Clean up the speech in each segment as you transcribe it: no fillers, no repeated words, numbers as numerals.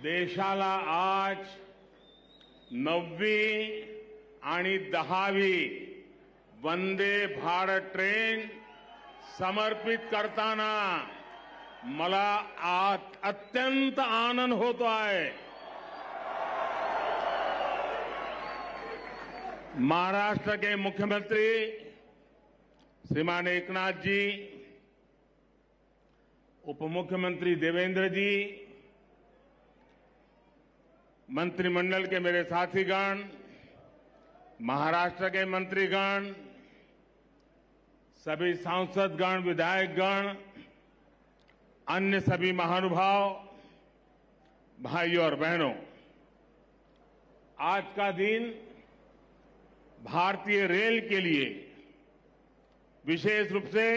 देशाला आज 9वी आणि 10वी वंदे भारत ट्रेन समर्पित करताना मला अत्यंत आनंद होतो आहे. महाराष्ट्र के मुख्यमंत्री श्रीमान एकनाथ जी, उप मुख्यमंत्री देवेंद्र जी, मंत्रिमंडल के मेरे साथीगण, महाराष्ट्र के मंत्रीगण, सभी सांसदगण, विधायकगण, अन्य सभी महानुभाव, भाइयों और बहनों, आज का दिन भारतीय रेल के लिए, विशेष रूप से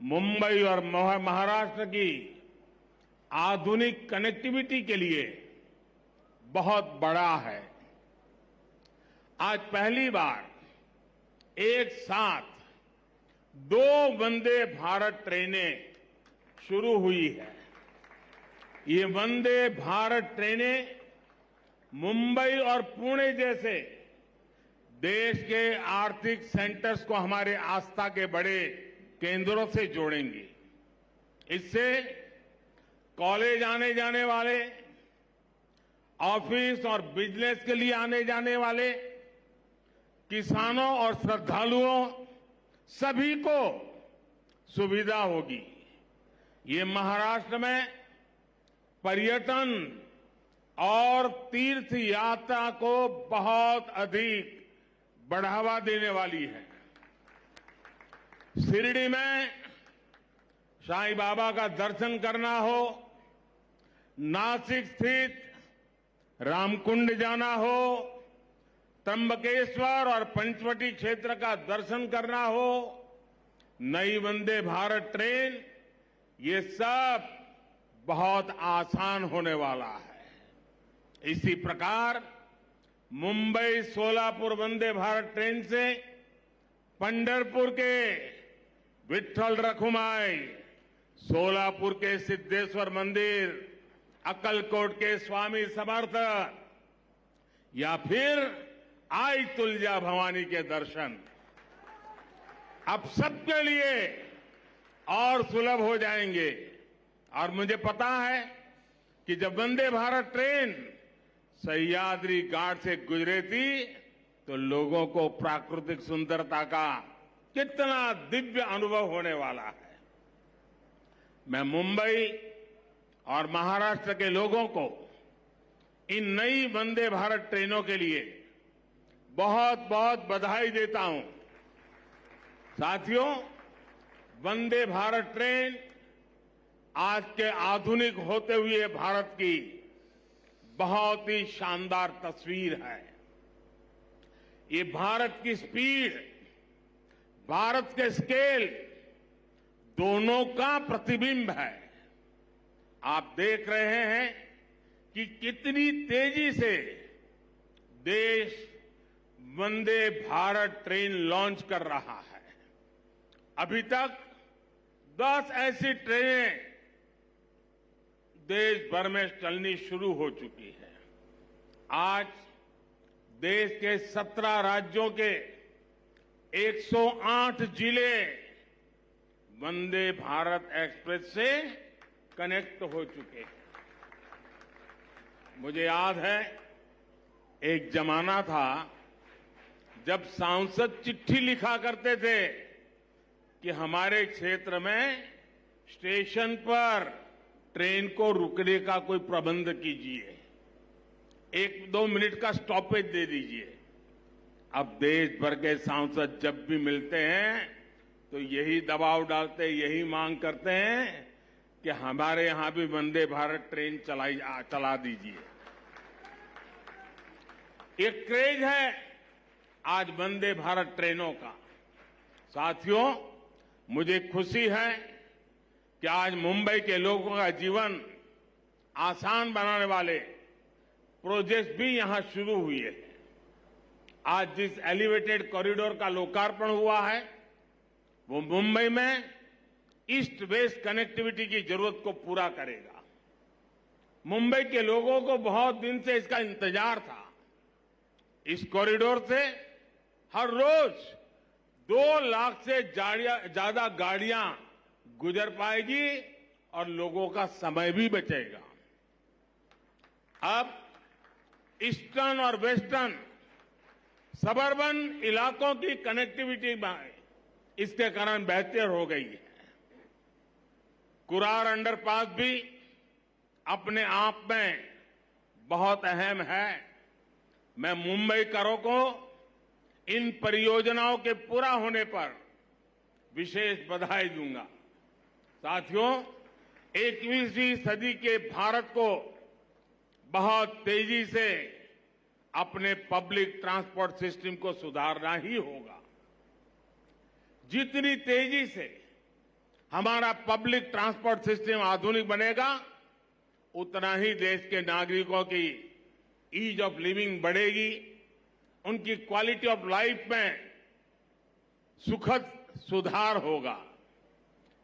मुंबई और महाराष्ट्र की आधुनिक कनेक्टिविटी के लिए बहुत बड़ा है. आज पहली बार एक साथ 2 वंदे भारत ट्रेनें शुरू हुई है. ये वंदे भारत ट्रेनें मुंबई और पुणे जैसे देश के आर्थिक सेंटर्स को हमारे आस्था के बड़े केंद्रों से जोड़ेंगी. इससे कॉलेज आने जाने वाले, ऑफिस और बिजनेस के लिए आने जाने वाले, किसानों और श्रद्धालुओं सभी को सुविधा होगी. ये महाराष्ट्र में पर्यटन और तीर्थ यात्रा को बहुत अधिक बढ़ावा देने वाली है. शिरडी में साईं बाबा का दर्शन करना हो, नासिक स्थित रामकुंड जाना हो, त्र्यंबकेश्वर और पंचवटी क्षेत्र का दर्शन करना हो, नई वंदे भारत ट्रेन, ये सब बहुत आसान होने वाला है. इसी प्रकार मुंबई सोलापुर वंदे भारत ट्रेन से पंढरपुर के विठ्ठल रखुमाई, सोलापुर के सिद्धेश्वर मंदिर, अक्कलकोट के स्वामी समर्थ या फिर आई तुलजा भवानी के दर्शन अब सबके लिए और सुलभ हो जाएंगे. और मुझे पता है कि जब वंदे भारत ट्रेन सह्याद्री घाट से गुजरे थी तो लोगों को प्राकृतिक सुंदरता का कितना दिव्य अनुभव होने वाला है. मैं मुंबई और महाराष्ट्र के लोगों को इन नई वंदे भारत ट्रेनों के लिए बहुत बहुत बधाई देता हूं. साथियों, वंदे भारत ट्रेन आज के आधुनिक होते हुए भारत की बहुत ही शानदार तस्वीर है. ये भारत की स्पीड, भारत के स्केल दोनों का प्रतिबिंब है. आप देख रहे हैं कि कितनी तेजी से देश वंदे भारत ट्रेन लॉन्च कर रहा है. अभी तक 10 ऐसी ट्रेनें देश भर में चलनी शुरू हो चुकी है. आज देश के 17 राज्यों के 108 जिले वंदे भारत एक्सप्रेस से कनेक्ट हो चुके हैं. मुझे याद है, एक जमाना था जब सांसद चिट्ठी लिखा करते थे कि हमारे क्षेत्र में स्टेशन पर ट्रेन को रुकने का कोई प्रबंध कीजिए, 1-2 मिनट का स्टॉपेज दे दीजिए. अब देश भर के सांसद जब भी मिलते हैं तो यही दबाव डालते, यही मांग करते हैं कि हमारे यहां भी वंदे भारत ट्रेन चला दीजिए. एक क्रेज है आज वंदे भारत ट्रेनों का. साथियों, मुझे खुशी है कि आज मुंबई के लोगों का जीवन आसान बनाने वाले प्रोजेक्ट भी यहां शुरू हुए हैं. आज जिस एलिवेटेड कॉरिडोर का लोकार्पण हुआ है वो मुंबई में ईस्ट वेस्ट कनेक्टिविटी की जरूरत को पूरा करेगा. मुंबई के लोगों को बहुत दिन से इसका इंतजार था। इस कॉरिडोर से हर रोज 2 लाख से ज्यादा गाड़ियां गुजर पाएगी और लोगों का समय भी बचेगा। अब ईस्टर्न और वेस्टर्न सबर्बन इलाकों की कनेक्टिविटी इसके कारण बेहतर हो गई है। कुरार अंडरपास भी अपने आप में बहुत अहम है। मैं मुंबईकरों को इन परियोजनाओं के पूरा होने पर विशेष बधाई दूंगा। साथियों, 21वीं सदी के भारत को बहुत तेजी से अपने पब्लिक ट्रांसपोर्ट सिस्टम को सुधारना ही होगा। जितनी तेजी से हमारा पब्लिक ट्रांसपोर्ट सिस्टम आधुनिक बनेगा, उतना ही देश के नागरिकों की ईज ऑफ लिविंग बढ़ेगी, उनकी क्वालिटी ऑफ लाइफ में सुखद सुधार होगा।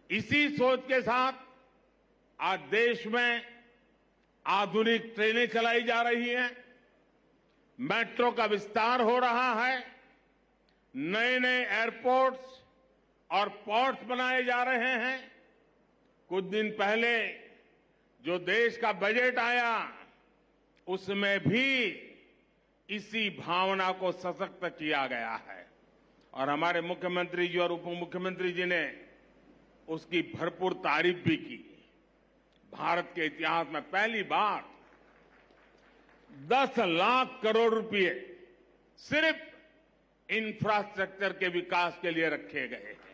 इसी सोच के साथ आज देश में आधुनिक ट्रेनें चलाई जा रही हैं, मेट्रो का विस्तार हो रहा है, नए नए एयरपोर्ट्स और पोर्ट्स बनाए जा रहे हैं। कुछ दिन पहले जो देश का बजट आया, उसमें भी इसी भावना को सशक्त किया गया है और हमारे मुख्यमंत्री जी और उप मुख्यमंत्री जी ने उसकी भरपूर तारीफ भी की। भारत के इतिहास में पहली बार 10 लाख करोड़ रुपए सिर्फ इंफ्रास्ट्रक्चर के विकास के लिए रखे गए हैं।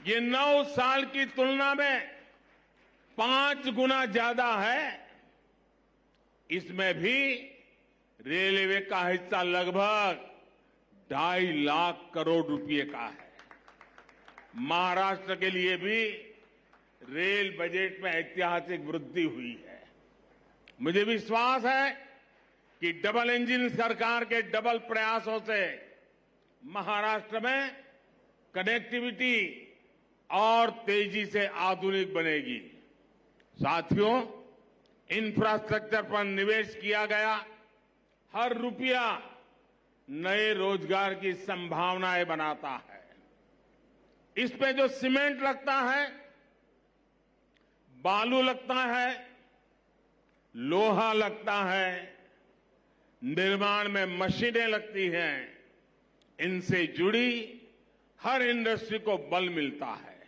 ये 9 साल की तुलना में 5 गुना ज्यादा है। इसमें भी रेलवे का हिस्सा लगभग 2.5 लाख करोड़ रुपए का है। महाराष्ट्र के लिए भी रेल बजट में ऐतिहासिक वृद्धि हुई है। मुझे विश्वास है कि डबल इंजन सरकार के डबल प्रयासों से महाराष्ट्र में कनेक्टिविटी और तेजी से आधुनिक बनेगी। साथियों, इंफ्रास्ट्रक्चर पर निवेश किया गया हर रुपया नए रोजगार की संभावनाएं बनाता है। इसमें जो सीमेंट लगता है, बालू लगता है, लोहा लगता है, निर्माण में मशीनें लगती हैं, इनसे जुड़ी हर इंडस्ट्री को बल मिलता है।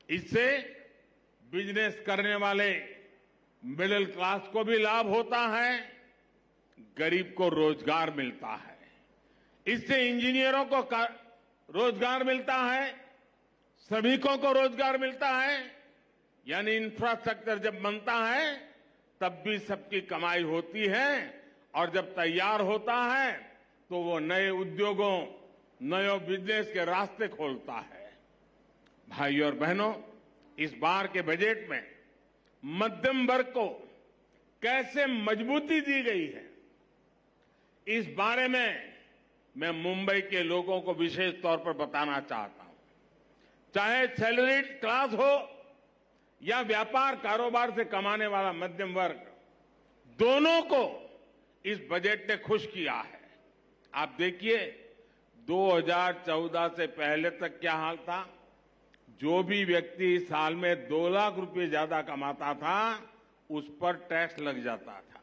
इससे बिजनेस करने वाले मिडिल क्लास को भी लाभ होता है, गरीब को रोजगार मिलता है। इससे इंजीनियरों को रोजगार मिलता है, श्रमिकों को रोजगार मिलता है। यानी इंफ्रास्ट्रक्चर जब बनता है तब भी सबकी कमाई होती है और जब तैयार होता है तो वो नए उद्योगों, नए बिजनेस के रास्ते खोलता है। भाइयों और बहनों, इस बार के बजट में मध्यम वर्ग को कैसे मजबूती दी गई है, इस बारे में मैं मुंबई के लोगों को विशेष तौर पर बताना चाहता हूं। चाहे सैलरीड क्लास हो या व्यापार कारोबार से कमाने वाला मध्यम वर्ग, दोनों को इस बजट ने खुश किया है। आप देखिए, 2014 से पहले तक क्या हाल था। जो भी व्यक्ति साल में 2 लाख रुपए ज्यादा कमाता था, उस पर टैक्स लग जाता था।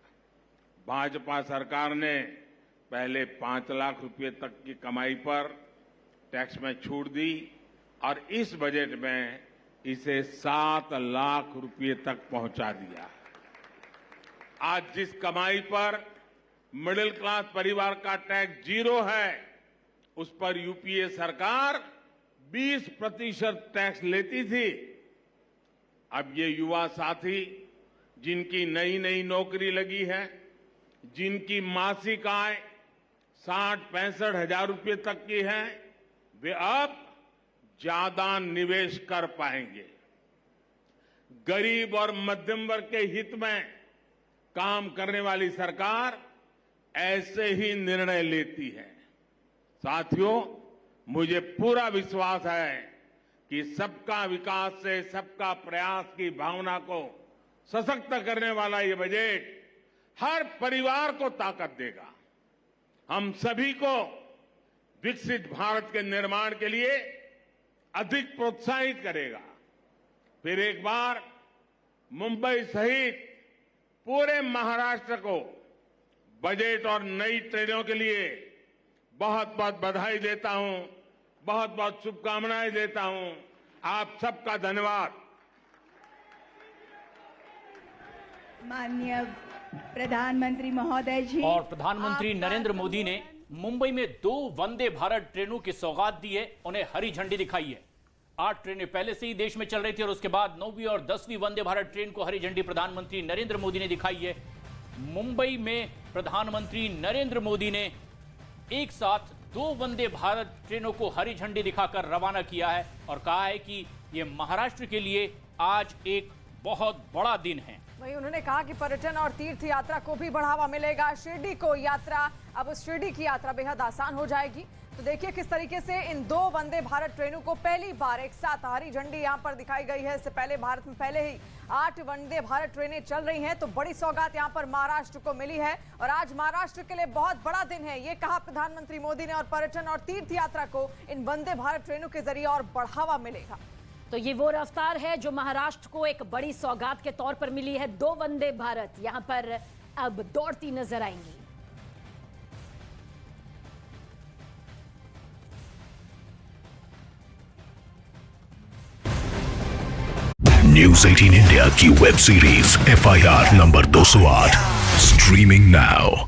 भाजपा सरकार ने पहले 5 लाख रुपए तक की कमाई पर टैक्स में छूट दी और इस बजट में इसे 7 लाख रुपए तक पहुंचा दिया। आज जिस कमाई पर मिडिल क्लास परिवार का टैक्स 0 है, उस पर यूपीए सरकार 20% टैक्स लेती थी। अब ये युवा साथी जिनकी नई नई नौकरी लगी है, जिनकी मासिक आय 60-65 हजार रुपए तक की है, वे अब ज्यादा निवेश कर पाएंगे। गरीब और मध्यम वर्ग के हित में काम करने वाली सरकार ऐसे ही निर्णय लेती है। साथियों, मुझे पूरा विश्वास है कि सबका विकास से सबका प्रयास की भावना को सशक्त करने वाला ये बजट हर परिवार को ताकत देगा, हम सभी को विकसित भारत के निर्माण के लिए अधिक प्रोत्साहित करेगा। फिर एक बार मुंबई सहित पूरे महाराष्ट्र को बजट और नई ट्रेनों के लिए बहुत बहुत बधाई देता हूं, बहुत बहुत शुभकामनाएं देता हूं। आप सबका धन्यवाद। माननीय प्रधानमंत्री महोदय जी, और प्रधानमंत्री नरेंद्र मोदी ने मुंबई में 2 वंदे भारत ट्रेनों की सौगात दी है, उन्हें हरी झंडी दिखाई है। 8 ट्रेनें पहले से ही देश में चल रही थी और उसके बाद 9वीं और 10वीं वंदे भारत ट्रेन को हरी झंडी प्रधानमंत्री नरेंद्र मोदी ने दिखाई है। मुंबई में प्रधानमंत्री नरेंद्र मोदी ने एक साथ 2 वंदे भारत ट्रेनों को हरी झंडी दिखाकर रवाना किया है और कहा है कि यह महाराष्ट्र के लिए आज एक बहुत बड़ा दिन है। वहीं उन्होंने कहा कि पर्यटन और तीर्थ यात्रा को भी बढ़ावा मिलेगा। शिरडी को यात्रा, अब शिरडी की यात्रा बेहद आसान हो जाएगी। तो देखिए किस तरीके से इन 2 वंदे भारत ट्रेनों को पहली बार एक साथ हरी झंडी यहां पर दिखाई गई है। इससे पहले भारत में पहले ही 8 वंदे भारत ट्रेनें चल रही हैं, तो बड़ी सौगात यहां पर महाराष्ट्र को मिली है और आज महाराष्ट्र के लिए बहुत बड़ा दिन है, ये कहा प्रधानमंत्री मोदी ने। और पर्यटन और तीर्थ यात्रा को इन वंदे भारत ट्रेनों के जरिए और बढ़ावा मिलेगा। तो ये वो रफ्तार है जो महाराष्ट्र को एक बड़ी सौगात के तौर पर मिली है। 2 वंदे भारत यहां पर अब दौड़ती नजर आएंगी। न्यूज़ 18 इंडिया की web series FIR number 208 streaming now.